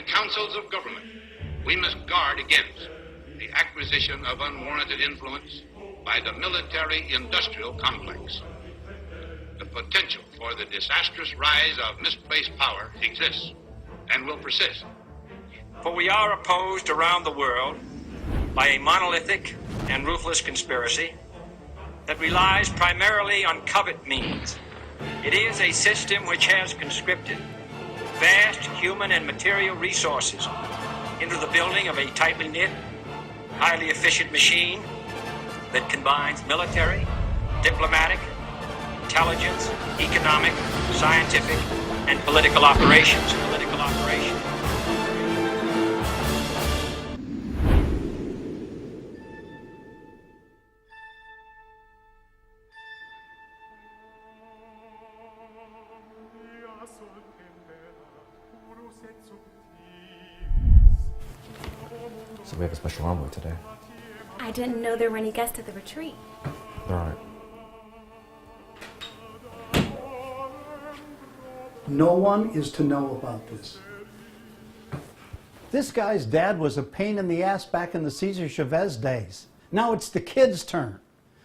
councils of government, we must guard against the acquisition of unwarranted influence by the military-industrial complex. The potential for the disastrous rise of misplaced power exists and will persist. For we are opposed around the world by a monolithic and ruthless conspiracy that relies primarily on covert means. It is a system which has conscripted vast human and material resources into the building of a tightly knit, highly efficient machine that combines military, diplomatic, intelligence, economic, scientific, and political operations. So we have a special envoy today. I didn't know there were any guests at the retreat. All right. No one is to know about this. This guy's dad was a pain in the ass back in the Cesar Chavez days. Now it's the kid's turn.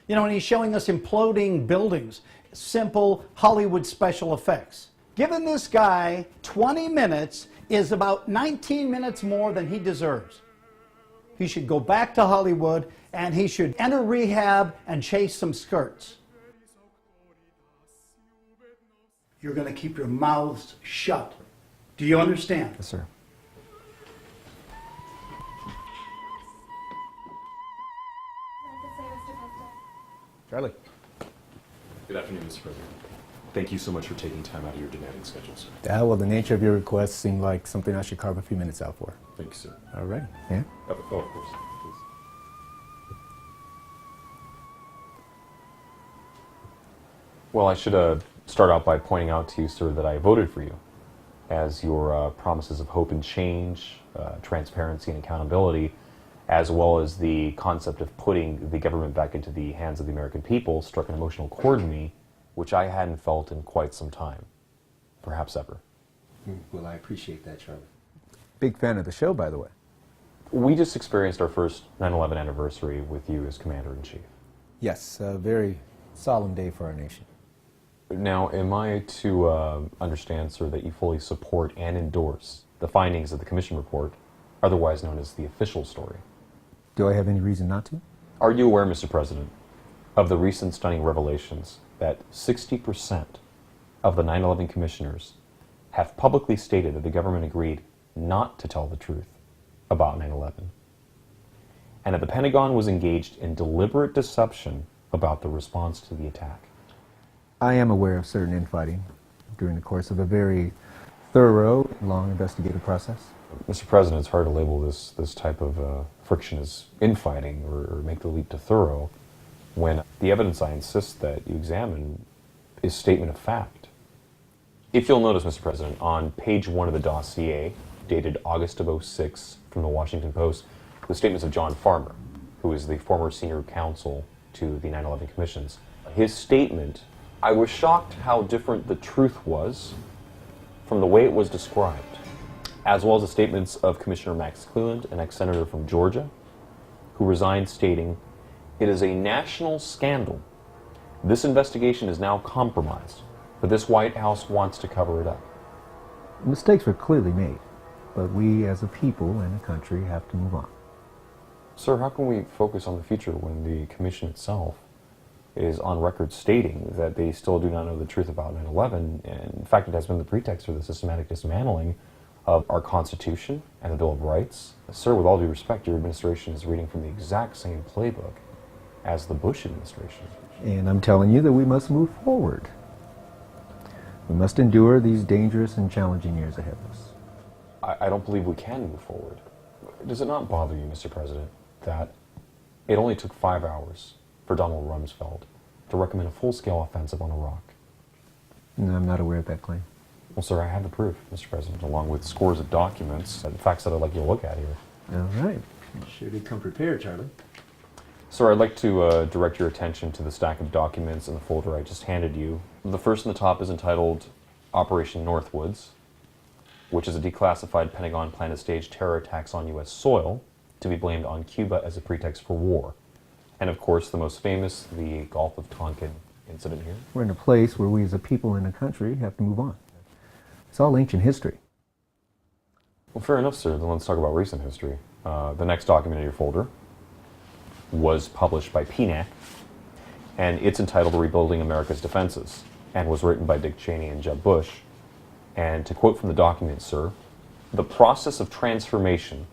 You know, and he's showing us imploding buildings, simple Hollywood special effects. Giving this guy 20 minutes is about 19 minutes more than he deserves. He should go back to Hollywood and he should enter rehab and chase some skirts. You're going to keep your mouths shut. Do you understand? Yes, sir. Charlie. Good afternoon, Mr. President. Thank you so much for taking time out of your demanding schedule, sir. Well, the nature of your request seemed like something I should carve a few minutes out for. Thank you, sir. All right. Yeah? Oh, of course. Please. Well, I should start out by pointing out to you, sir, that I voted for you as your promises of hope and change, transparency and accountability, as well as the concept of putting the government back into the hands of the American people struck an emotional chord in me, which I hadn't felt in quite some time, perhaps ever. Well, I appreciate that, Charlie. Big fan of the show, by the way. We just experienced our first 9/11 anniversary with you as Commander-in-Chief. Yes, a very solemn day for our nation. Now, am I to understand, sir, that you fully support and endorse the findings of the Commission report, otherwise known as the official story? Do I have any reason not to? Are you aware, Mr. President, of the recent stunning revelations that 60% of the 9/11 commissioners have publicly stated that the government agreed not to tell the truth about 9/11, and that the Pentagon was engaged in deliberate deception about the response to the attack? I am aware of certain infighting during the course of a very thorough, long investigative process. Mr. President, it's hard to label this type of friction as infighting or make the leap to thorough when the evidence I insist that you examine is statement of fact. If you'll notice, Mr. President, on page 1 of the dossier, dated August of '06 from the Washington Post, the statements of John Farmer, who is the former senior counsel to the 9/11 commissions. His statement, I was shocked how different the truth was from the way it was described, as well as the statements of Commissioner Max Cleland, an ex-senator from Georgia, who resigned stating, "It is a national scandal. This investigation is now compromised, but this White House wants to cover it up." Mistakes were clearly made, but we as a people and a country have to move on. Sir, how can we focus on the future when the Commission itself is on record stating that they still do not know the truth about 9/11, and in fact it has been the pretext for the systematic dismantling of our Constitution and the Bill of Rights? Sir, with all due respect, your administration is reading from the exact same playbook as the Bush administration. And I'm telling you that we must move forward. We must endure these dangerous and challenging years ahead of us. I don't believe we can move forward. Does it not bother you, Mr. President, that it only took 5 hours for Donald Rumsfeld to recommend a full-scale offensive on Iraq? No, I'm not aware of that claim. Well, sir, I have the proof, Mr. President, along with scores of documents and facts that I'd like you to look at here. All right. Sure did come prepared, Charlie. Sir, I'd like to direct your attention to the stack of documents in the folder I just handed you. The first in the top is entitled Operation Northwoods. which is a declassified Pentagon plan to stage terror attacks on U.S. soil to be blamed on Cuba as a pretext for war. And of course, the most famous, the Gulf of Tonkin incident here. We're in a place where we as a people in the country have to move on. It's all ancient history. Well, fair enough, sir. Then let's talk about recent history. The next document in your folder was published by PNAC, and it's entitled Rebuilding America's Defenses, and was written by Dick Cheney and Jeb Bush. And to quote from the document, sir, "The process of transformation,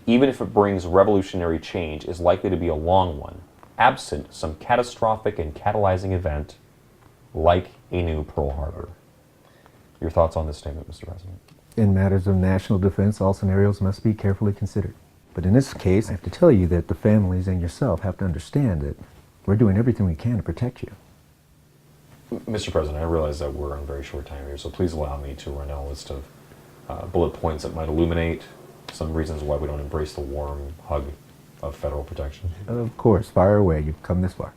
even if it brings revolutionary change, is likely to be a long one, absent some catastrophic and catalyzing event like a new Pearl Harbor." Your thoughts on this statement, Mr. President? In matters of national defense, all scenarios must be carefully considered. But in this case, I have to tell you that the families and yourself have to understand that we're doing everything we can to protect you. Mr. President, I realize that we're on very short time here, so please allow me to run down a list of bullet points that might illuminate some reasons why we don't embrace the warm hug of federal protection. Of course, fire away. You've come this far.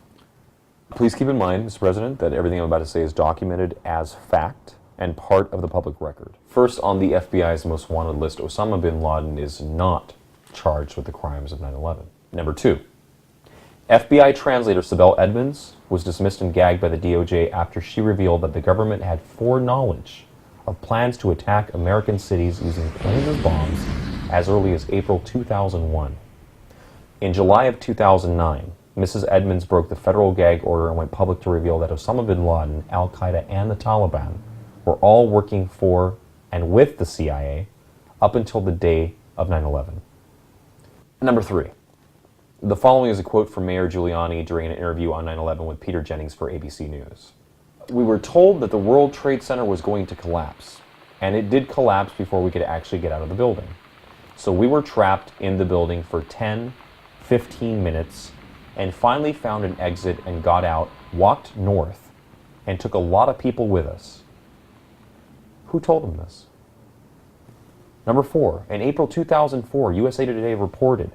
Please keep in mind, Mr. President, that everything I'm about to say is documented as fact and part of the public record. First, on the FBI's most wanted list, Osama bin Laden is not charged with the crimes of 9/11. Number 2, FBI translator Sibel Edmonds was dismissed and gagged by the DOJ after she revealed that the government had foreknowledge of plans to attack American cities using planes as bombs as early as April 2001. In July of 2009, Mrs. Edmonds broke the federal gag order and went public to reveal that Osama bin Laden, Al-Qaeda, and the Taliban were all working for and with the CIA up until the day of 9/11. Number 3. The following is a quote from Mayor Giuliani during an interview on 9/11 with Peter Jennings for ABC News. "We were told that the World Trade Center was going to collapse, and it did collapse before we could actually get out of the building. So we were trapped in the building for 10, 15 minutes, and finally found an exit and got out, walked north, and took a lot of people with us." Who told them this? Number 4, in April 2004, USA Today reported,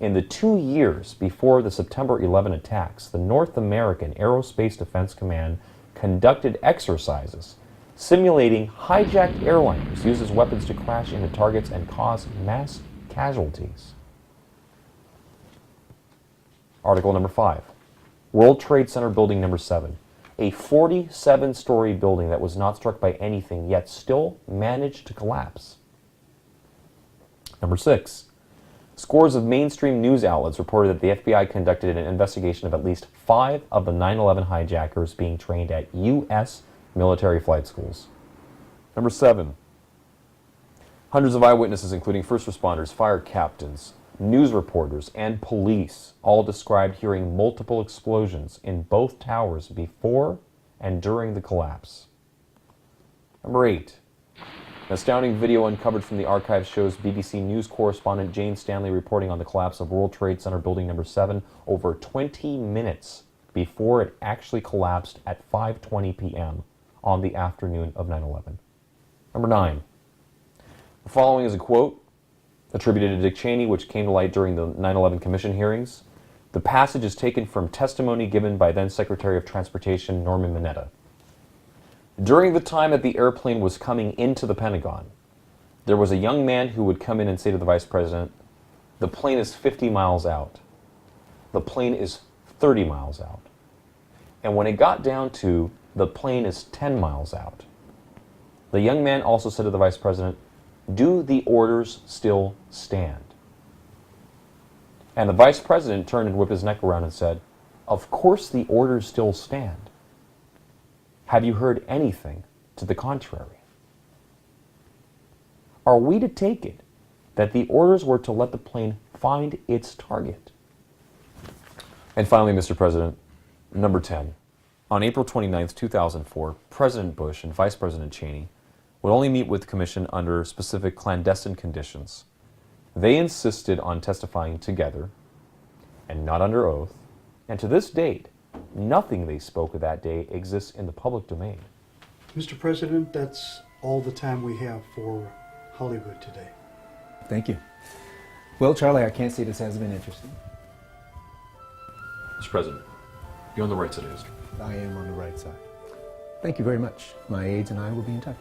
in the 2 years before the September 11 attacks, the North American Aerospace Defense Command conducted exercises simulating hijacked airliners used as weapons to crash into targets and cause mass casualties. Article number 5, World Trade Center Building number 7. A 47-story building that was not struck by anything, yet still managed to collapse. Number 6. Scores of mainstream news outlets reported that the FBI conducted an investigation of at least 5 of the 9/11 hijackers being trained at U.S. military flight schools. Number 7. Hundreds of eyewitnesses, including first responders, fire captains, news reporters, and police, all described hearing multiple explosions in both towers before and during the collapse. Number 8. An astounding video uncovered from the archives shows BBC News correspondent Jane Stanley reporting on the collapse of World Trade Center Building number 7 over 20 minutes before it actually collapsed at 5:20 p.m. on the afternoon of 9/11. Number 9. The following is a quote attributed to Dick Cheney, which came to light during the 9/11 Commission hearings. The passage is taken from testimony given by then Secretary of Transportation Norman Mineta. "During the time that the airplane was coming into the Pentagon, there was a young man who would come in and say to the Vice President, 'The plane is 50 miles out. The plane is 30 miles out.' And when it got down to, 'The plane is 10 miles out,' the young man also said to the Vice President, 'Do the orders still stand?' And the Vice President turned and whipped his neck around and said, 'Of course the orders still stand. Have you heard anything to the contrary?' Are we to take it that the orders were to let the plane find its target?" And finally, Mr. President, number 10. On April 29th, 2004, President Bush and Vice President Cheney would only meet with the Commission under specific clandestine conditions. They insisted on testifying together and not under oath, and to this date, nothing they spoke of that day exists in the public domain. Mr. President, that's all the time we have for Hollywood today. Thank you. Well, Charlie, I can't say this has been interesting. Mr. President, you're on the right side of history. I am on the right side. Thank you very much. My aides and I will be in touch.